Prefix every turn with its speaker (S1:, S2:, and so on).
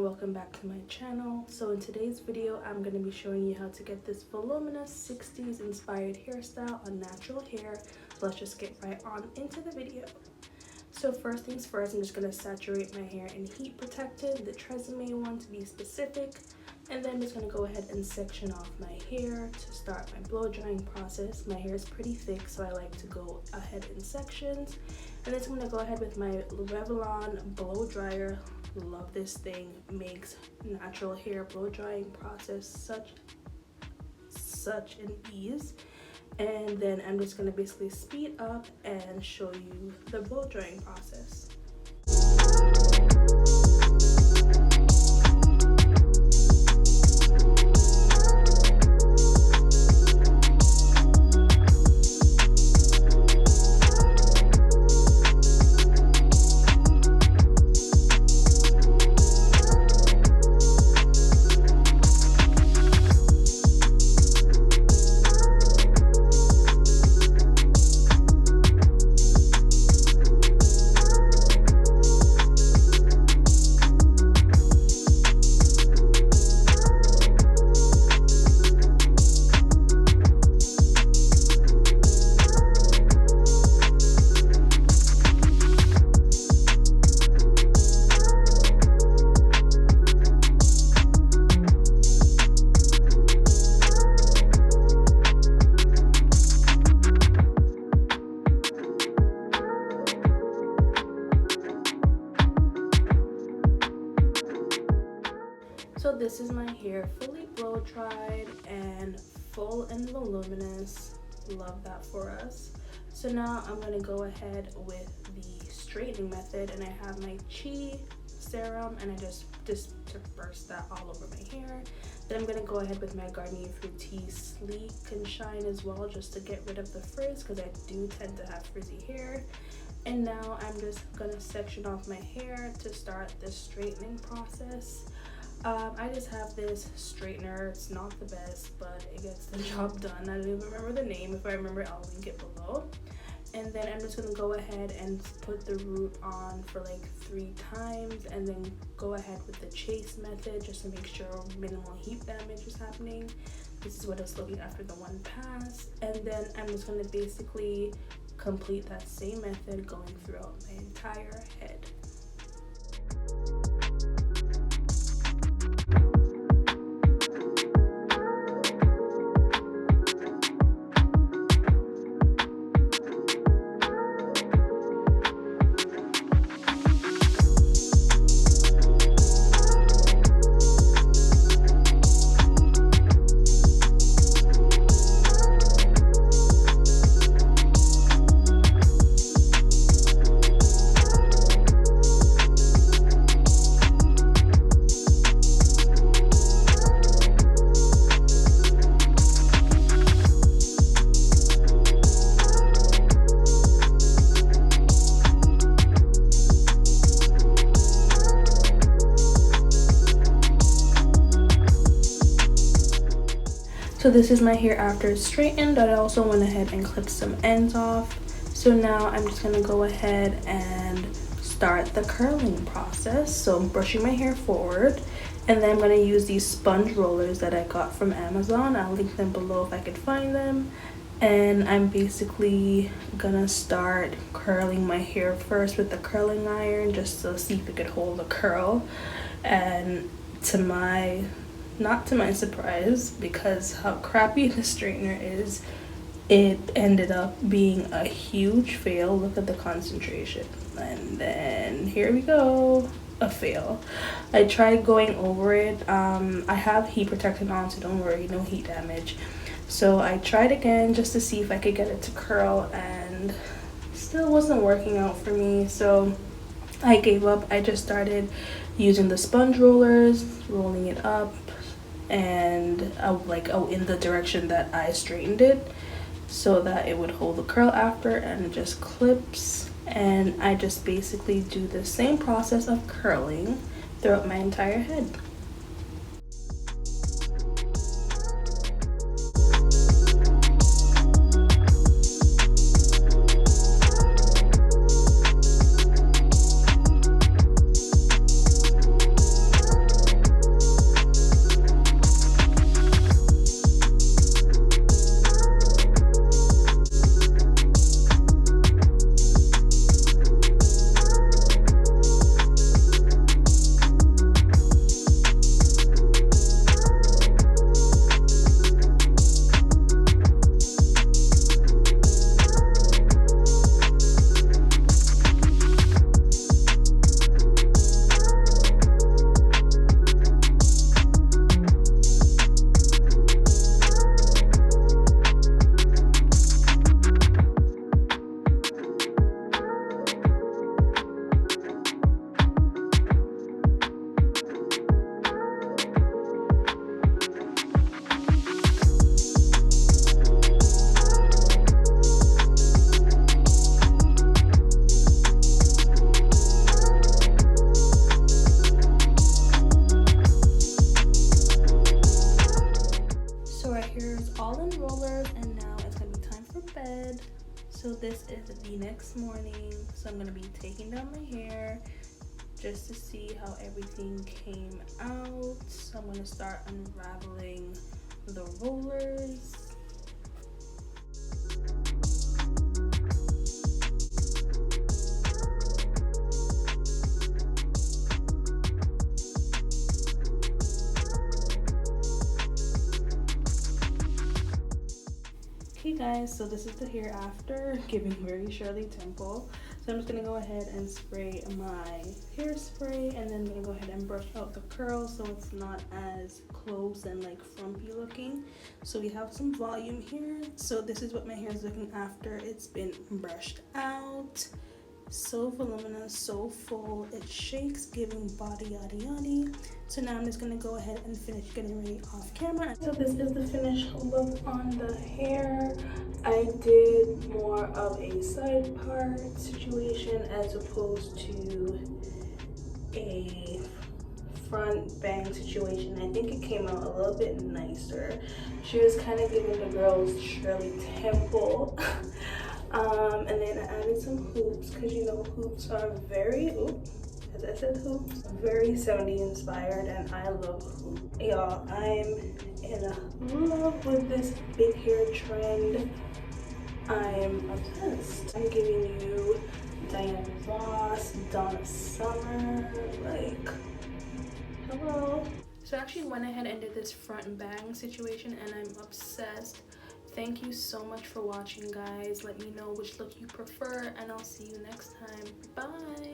S1: welcome back to my channel. So in today's video I'm going to be showing you how to get this voluminous 60s inspired hairstyle on natural hair. So let's just get right on into the video. So first things first, I'm just going to saturate my hair in heat protectant, the THERESA one to be specific, and then I'm just going to go ahead and section off my hair to start my blow drying process. My hair is pretty thick, so I like to go ahead in sections. And then I'm going to go ahead with my Revlon blow dryer. Love this thing. Makes natural hair blow drying process such an ease. And then I'm just going to basically speed up and show you the blow drying process. So this is my hair fully blow dried and full and voluminous. Love that for us. So now I'm going to go ahead with the straightening method, and I have my Chi serum and I just disperse that all over my hair. Then I'm going to go ahead with my Garnier Fructis Sleek and Shine as well, just to get rid of the frizz, because I do tend to have frizzy hair. And now I'm just going to section off my hair to start the straightening process. I just have this straightener. It's not the best, but it gets the job done. I don't even remember the name. If I remember, I'll link it below. And then I'm just going to go ahead and put the root on for like 3 times, and then go ahead with the chase method just to make sure minimal heat damage is happening. This is what it's looking after the one pass. And then I'm just going to basically complete that same method going throughout my entire head. So this is my hair after it's straightened. I also went ahead and clipped some ends off. So now I'm just going to go ahead and start the curling process. So I'm brushing my hair forward, and then I'm going to use these sponge rollers that I got from Amazon. I'll link them below if I could find them. And I'm basically going to start curling my hair first with the curling iron, just to see if it could hold a curl. And not to my surprise, because how crappy the straightener is, it ended up being a huge fail. Look at the concentration. And then here we go, a fail. I tried going over it. I have heat protectant on, so don't worry, no heat damage. So I tried again just to see if I could get it to curl, and still wasn't working out for me. So I gave up. I just started using the sponge rollers, rolling it up, and in the direction that I straightened it, so that it would hold the curl after, and it just clips. And I just basically do the same process of curling throughout my entire head. next morning, so I'm gonna be taking down my hair just to see how everything came out. So I'm gonna start unraveling the rollers. Okay guys, so this is the hair after, giving very Shirley Temple. So I'm just gonna go ahead and spray my hairspray, and then I'm gonna go ahead and brush out the curls so it's not as close and like frumpy looking. So we have some volume here. So this is what my hair is looking after it's been brushed out. So voluminous, so full, it shakes, giving body yada yada. So now I'm just gonna go ahead and finish getting ready off camera. So this is the finished look on the hair. I did more of a side part situation as opposed to a front bang situation. I think it came out a little bit nicer. She was kind of giving the girls Shirley Temple. And then I added some hoops because you know hoops are very, as I said, hoops, very 70s inspired, and I love hoops. Y'all, I'm in love with this big hair trend. I'm obsessed. I'm giving you Diana Ross, Donna Summer, like, hello. So I actually went ahead and did this front and bang situation, and I'm obsessed. Thank you so much for watching, guys. Let me know which look you prefer, and I'll see you next time. Bye.